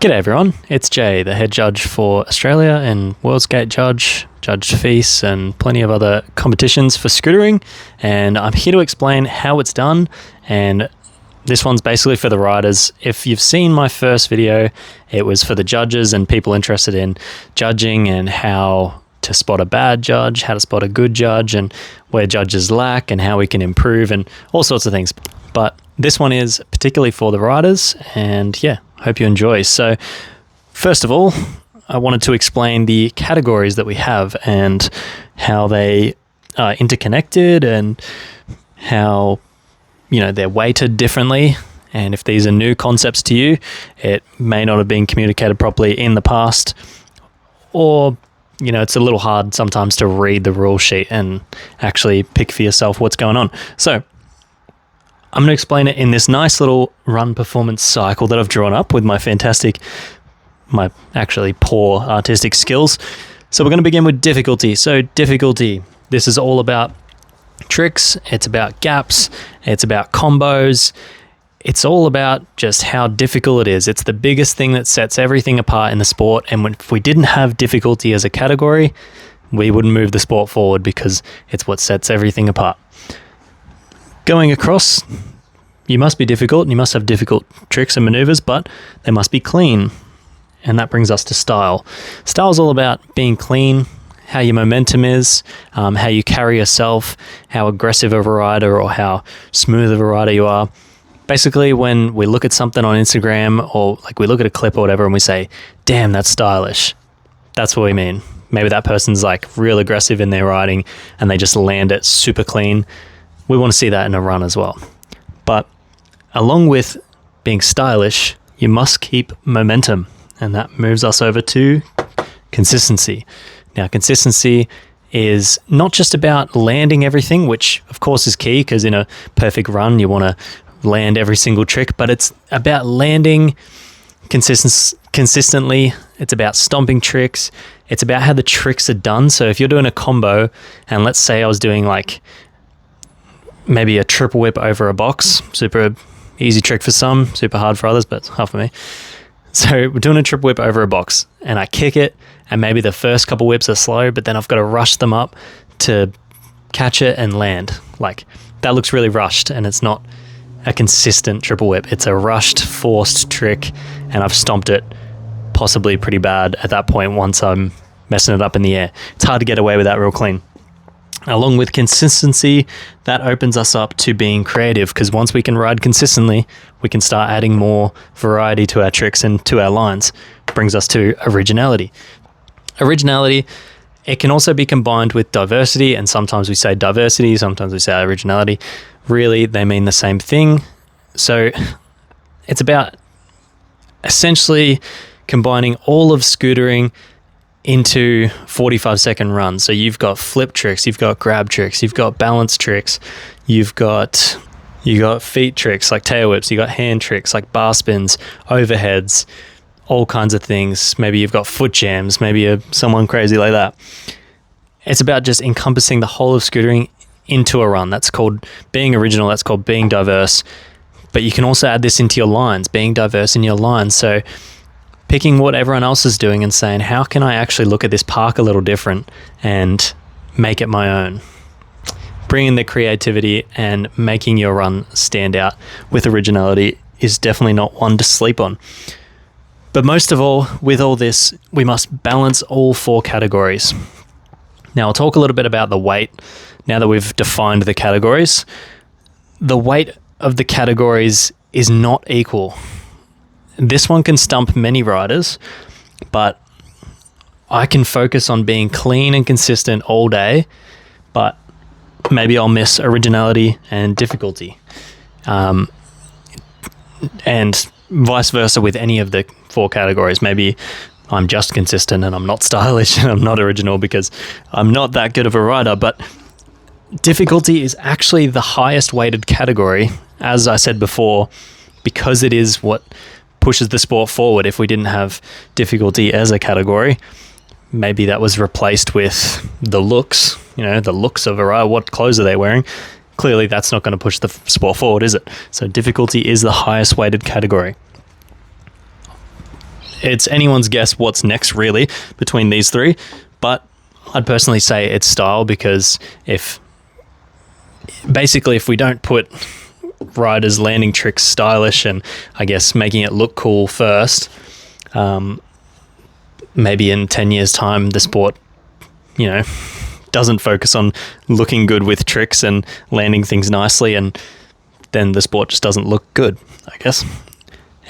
G'day everyone, it's Jay, the head judge for Australia and World's Gate judge, judged feasts and plenty of other competitions for scootering, and I'm here to explain how it's done, and this one's basically for the riders. If you've seen my first video, it was for the judges and people interested in judging and how to spot a bad judge, how to spot a good judge, and where judges lack and how we can improve and all sorts of things. But this one is particularly for the riders, and yeah, hope you enjoy. So first of all, I wanted to explain the categories that we have and how they are interconnected and how, they're weighted differently. And if these are new concepts to you, it may not have been communicated properly in the past, or it's a little hard sometimes to read the rule sheet and actually pick for yourself what's going on. So I'm going to explain it in this nice little run performance cycle that I've drawn up with my actually poor artistic skills. So we're going to begin with difficulty. So difficulty, this is all about tricks, it's about gaps, it's about combos, it's all about just how difficult it is. It's the biggest thing that sets everything apart in the sport, and if we didn't have difficulty as a category, we wouldn't move the sport forward because it's what sets everything apart. Going across, you must be difficult and you must have difficult tricks and maneuvers, but they must be clean. And that brings us to style. Style is all about being clean, how your momentum is, how you carry yourself, how aggressive of a rider or how smooth of a rider you are. Basically, when we look at something on Instagram or like we look at a clip or whatever and we say, damn, that's stylish. That's what we mean. Maybe that person's like real aggressive in their riding and they just land it super clean. We want to see that in a run as well. But along with being stylish, you must keep momentum. And that moves us over to consistency. Now, consistency is not just about landing everything, which of course is key because in a perfect run, you want to land every single trick, but it's about landing consistently. It's about stomping tricks. It's about how the tricks are done. So if you're doing a combo, and let's say I was doing like maybe a triple whip over a box, super easy trick for some, super hard for others, but half for me. So we're doing a triple whip over a box and I kick it and maybe the first couple whips are slow, but then I've got to rush them up to catch it and land. Like that looks really rushed and it's not a consistent triple whip. It's a rushed, forced trick and I've stomped it possibly pretty bad at that point once I'm messing it up in the air. It's hard to get away with that real clean. Along with consistency, that opens us up to being creative because once we can ride consistently, we can start adding more variety to our tricks and to our lines. Brings us to originality. Originality, it can also be combined with diversity, and sometimes we say diversity, sometimes we say originality. Really, they mean the same thing. So it's about essentially combining all of scootering into 45-second runs. So you've got flip tricks, you've got grab tricks, you've got balance tricks, you got feet tricks like tail whips, you got hand tricks like bar spins, overheads, all kinds of things. Maybe you've got foot jams, maybe you're someone crazy like that. It's about just encompassing the whole of scootering into a run. That's called being original, that's called being diverse. But you can also add this into your lines, being diverse in your lines. So picking what everyone else is doing and saying, how can I actually look at this park a little different and make it my own? Bringing the creativity and making your run stand out with originality is definitely not one to sleep on. But most of all, with all this, we must balance all four categories. Now, I'll talk a little bit about the weight now that we've defined the categories. The weight of the categories is not equal. This one can stump many riders, but I can focus on being clean and consistent all day, but maybe I'll miss originality and difficulty. And vice versa with any of the four categories. Maybe I'm just consistent and I'm not stylish and I'm not original because I'm not that good of a rider, but difficulty is actually the highest weighted category, as I said before, because it is what pushes the sport forward. If we didn't have difficulty as a category, maybe that was replaced with the looks, the looks of a rider. What clothes are they wearing? Clearly, that's not going to push the sport forward, is it? So difficulty is the highest weighted category. it's anyone's guess what's next really between these three, but I'd personally say it's style, because if we don't put riders' landing tricks stylish and I guess making it look cool first, maybe in 10 years time the sport, doesn't focus on looking good with tricks and landing things nicely, and then the sport just doesn't look good, I guess.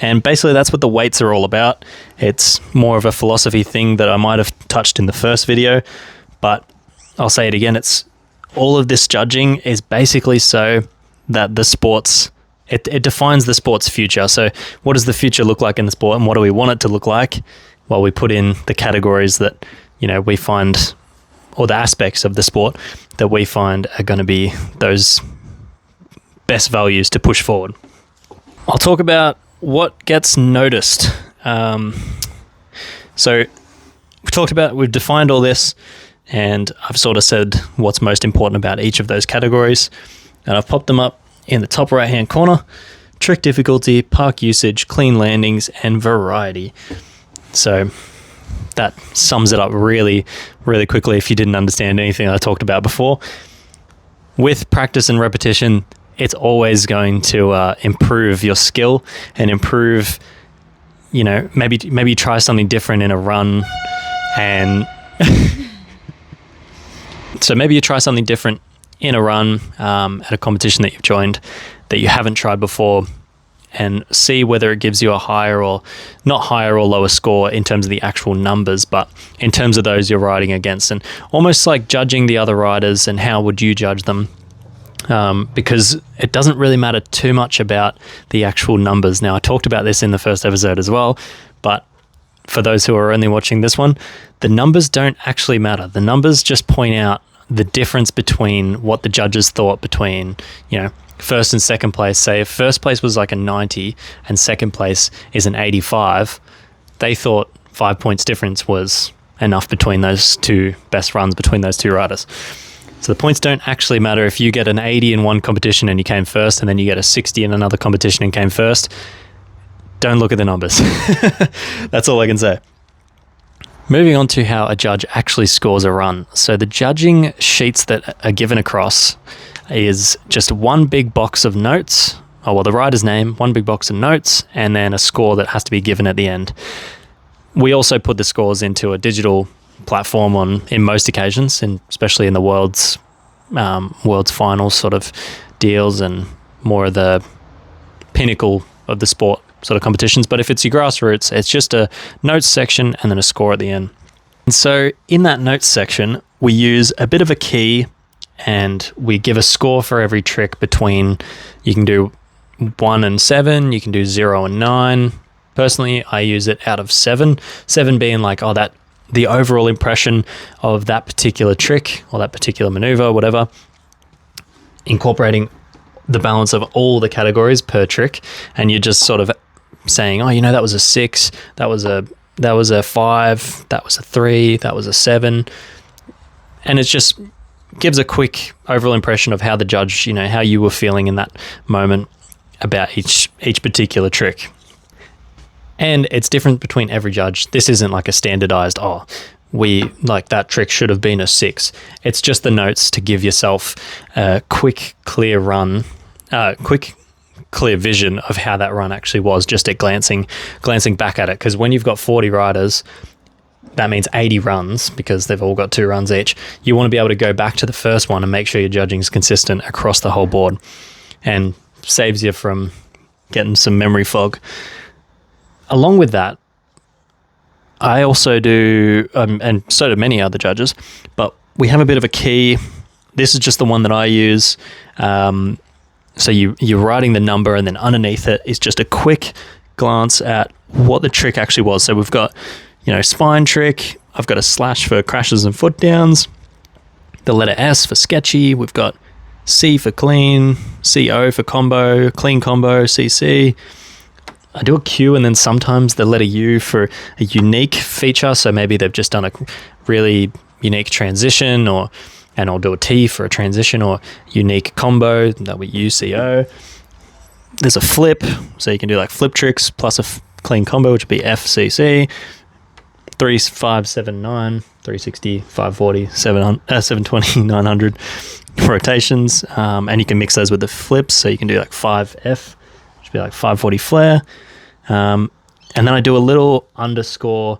And basically that's what the weights are all about. It's more of a philosophy thing that I might have touched in the first video, but I'll say it again. It's all of this judging is basically so that the sports, it defines the sport's future. So what does the future look like in the sport, and what do we want it to look like? Well, we put in the categories that, we find, or the aspects of the sport that we find are going to be those best values to push forward. I'll talk about what gets noticed. So we've defined all this, and I've sort of said what's most important about each of those categories, and I've popped them up in the top right hand corner: trick difficulty, park usage, clean landings, and variety. So that sums it up really, really quickly if you didn't understand anything I talked about before. With practice and repetition, it's always going to improve your skill and improve, maybe try something different in a run. And so maybe you try something different in a run at a competition that you've joined that you haven't tried before, and see whether it gives you a higher or not higher or lower score in terms of the actual numbers, but in terms of those you're riding against, and almost like judging the other riders and how would you judge them. Because it doesn't really matter too much about the actual numbers. Now, I talked about this in the first episode as well, but for those who are only watching this one, the numbers don't actually matter. The numbers just point out the difference between what the judges thought between, first and second place. Say if first place was like a 90 and second place is an 85, they thought 5 points difference was enough between those two best runs between those two riders. So the points don't actually matter. If you get an 80 in one competition and you came first, and then you get a 60 in another competition and came first, don't look at the numbers. That's all I can say. Moving on to how a judge actually scores a run. So the judging sheets that are given across is just one big box of notes, the rider's name, one big box of notes, and then a score that has to be given at the end. We also put the scores into a digital platform in most occasions, and especially in the world's finals sort of deals and more of the pinnacle of the sport sort of competitions. But if it's your grassroots, it's just a notes section and then a score at the end. And so in that notes section, we use a bit of a key, and we give a score for every trick between, you can do 1 and 7, you can do 0 and 9. Personally, I use it out of 7. 7 being like, the overall impression of that particular trick or that particular maneuver, whatever, incorporating the balance of all the categories per trick, and you're just sort of saying, that was a 6, that was a 5, that was a 3, that was a 7, and it just gives a quick overall impression of how the judge, how you were feeling in that moment about each particular trick. And it's different between every judge. This isn't like a standardized, that trick should have been a 6. It's just the notes to give yourself a quick, clear vision of how that run actually was, just at glancing back at it. Because when you've got 40 riders, that means 80 runs, because they've all got 2 runs each. You want to be able to go back to the first one and make sure your judging is consistent across the whole board, and saves you from getting some memory fog. Along with that, I also do, and so do many other judges, but we have a bit of a key. This is just the one that I use. So you're writing the number, and then underneath it is just a quick glance at what the trick actually was. So we've got, spine trick. I've got a slash for crashes and foot downs. The letter S for sketchy. We've got C for clean, CO for combo, clean combo, CC. I do a Q, and then sometimes the letter U for a unique feature. So maybe they've just done a really unique transition, and I'll do a T for a transition or unique combo. That we use CO. There's a flip, so you can do like flip tricks plus clean combo, which would be FCC, 3, 5, 7, 9, 360, 540, 720, 900 rotations. And you can mix those with the flips. So you can do like 5F, which would be like 540 flare. And then I do a little underscore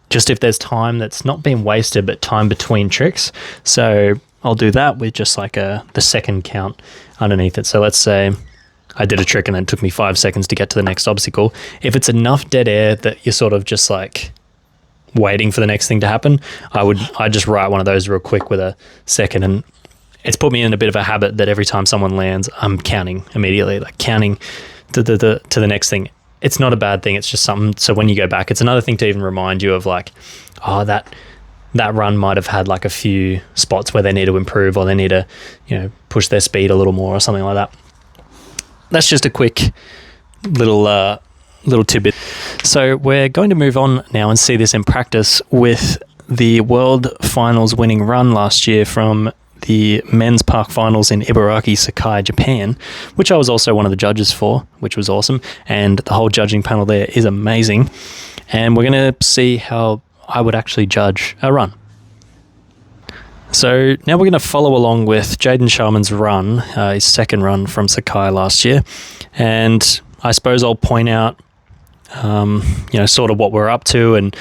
just if there's time that's not being wasted, but time between tricks. So I'll do that with just like the second count underneath it. So let's say I did a trick and then it took me 5 seconds to get to the next obstacle. If it's enough dead air that you're sort of just like waiting for the next thing to happen, I'd just write one of those real quick with a second. And it's put me in a bit of a habit that every time someone lands, I'm counting immediately, like counting to the next thing. It's not a bad thing. It's just something. So when you go back, it's another thing to even remind you of like, oh, that run might have had like a few spots where they need to improve, or they need to, push their speed a little more or something like that. That's just a quick little tidbit. So we're going to move on now and see this in practice with the World Finals winning run last year from the men's park finals in Ibaraki, Sakai, Japan, which I was also one of the judges for, which was awesome. And the whole judging panel there is amazing. And we're going to see how I would actually judge a run. So now we're going to follow along with Jaden Sharman's run, his second run from Sakai last year. And I suppose I'll point out, sort of what we're up to, and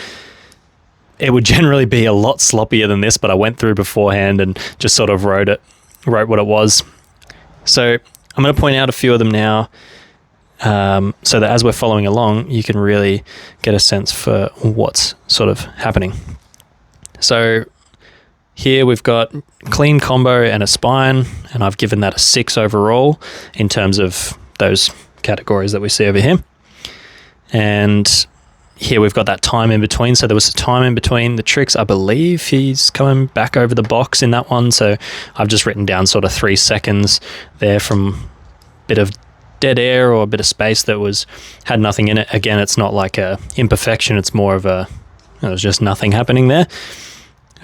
it would generally be a lot sloppier than this, but I went through beforehand and just sort of wrote what it was. So I'm going to point out a few of them now, so that as we're following along, you can really get a sense for what's sort of happening. So here we've got clean combo and a spine, and I've given that a 6 overall in terms of those categories that we see over here. And here we've got that time in between. So there was a time in between the tricks. I believe he's coming back over the box in that one. So I've just written down sort of 3 seconds there from a bit of dead air or a bit of space that had nothing in it. Again, it's not like a imperfection. It's more of there's just nothing happening there.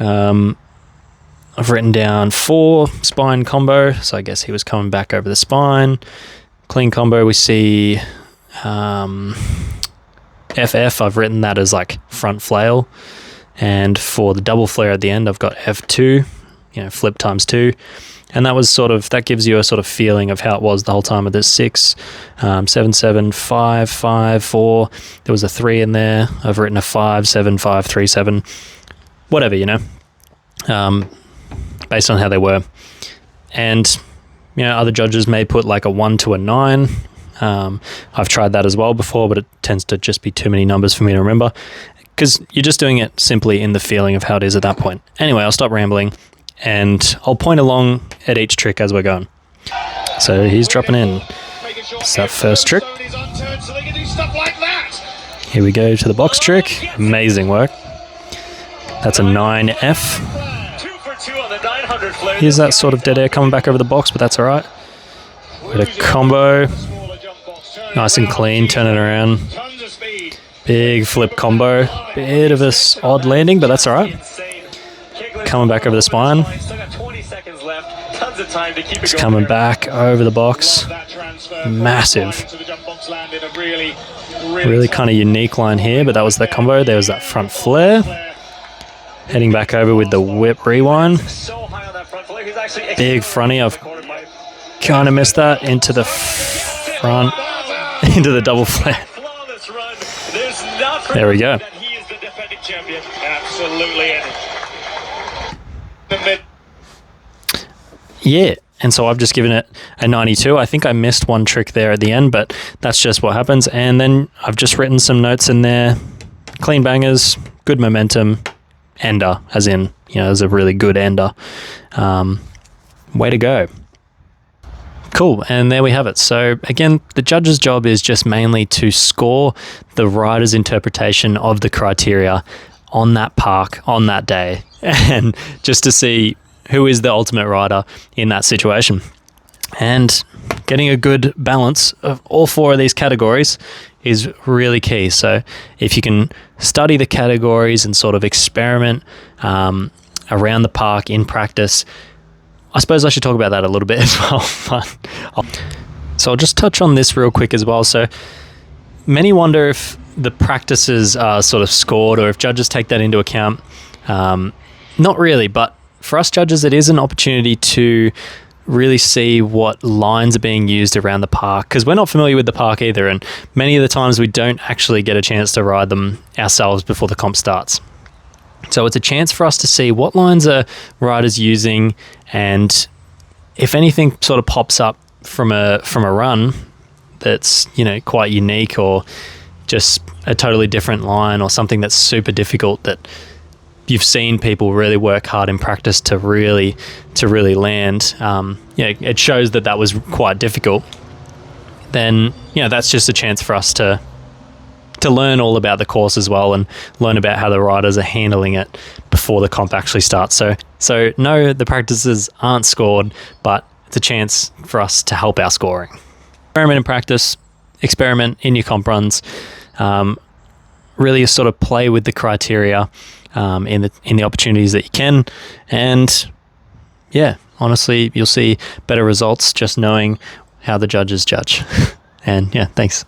I've written down 4 spine combo. So I guess he was coming back over the spine. Clean combo, we see FF, I've written that as like front flail, and for the double flare at the end I've got F2, flip times 2, and that gives you a sort of feeling of how it was the whole time with this 6, 7, 7, 5, 5, 4, there was a 3 in there, I've written a 5, 7, 5, 3, 7, whatever, based on how they were. And other judges may put like a 1 to a 9. I've tried that as well before, but it tends to just be too many numbers for me to remember, because you're just doing it simply in the feeling of how it is at that point. Anyway, I'll stop rambling and I'll point along at each trick as we're going. So he's dropping in. It's that first trick. Here we go to the box trick. Amazing work. That's a 9F. Here's that sort of dead air coming back over the box, but that's all right. Bit of combo. Nice and clean, turn it around. Big flip combo. Bit of this odd landing, but that's all right. Coming back over the spine. Just coming back over the box. Massive. Really kind of unique line here, but that was the combo. There was that front flare. Heading back over with the whip rewind. Big fronty. I've kind of missed that into the front. Into the double flare. There we go. Yeah, and so I've just given it a 92. I think I missed one trick there at the end, but that's just what happens. And then I've just written some notes in there. Clean bangers, good momentum, ender, as in, there's a really good ender. Way to go. Cool, and there we have it. So again, the judge's job is just mainly to score the rider's interpretation of the criteria on that park, on that day, and just to see who is the ultimate rider in that situation. And getting a good balance of all 4 of these categories is really key. So if you can study the categories and sort of experiment around the park in practice, I suppose I should talk about that a little bit as well. So I'll just touch on this real quick as well. So many wonder if the practices are sort of scored or if judges take that into account. Not really, but for us judges, it is an opportunity to really see what lines are being used around the park, because we're not familiar with the park either, and many of the times we don't actually get a chance to ride them ourselves before the comp starts. So it's a chance for us to see what lines are riders using, and if anything sort of pops up from a run that's, you know, quite unique, or just a totally different line, or something that's super difficult that you've seen people really work hard in practice to really land, it shows that was quite difficult, then, you know, that's just a chance for us to learn all about the course as well, and learn about how the riders are handling it before the comp actually starts. So no, the practices aren't scored, but it's a chance for us to help our scoring. Experiment in practice, experiment in your comp runs, really sort of play with the criteria in the opportunities that you can, and yeah, honestly, you'll see better results just knowing how the judges judge. And yeah, thanks.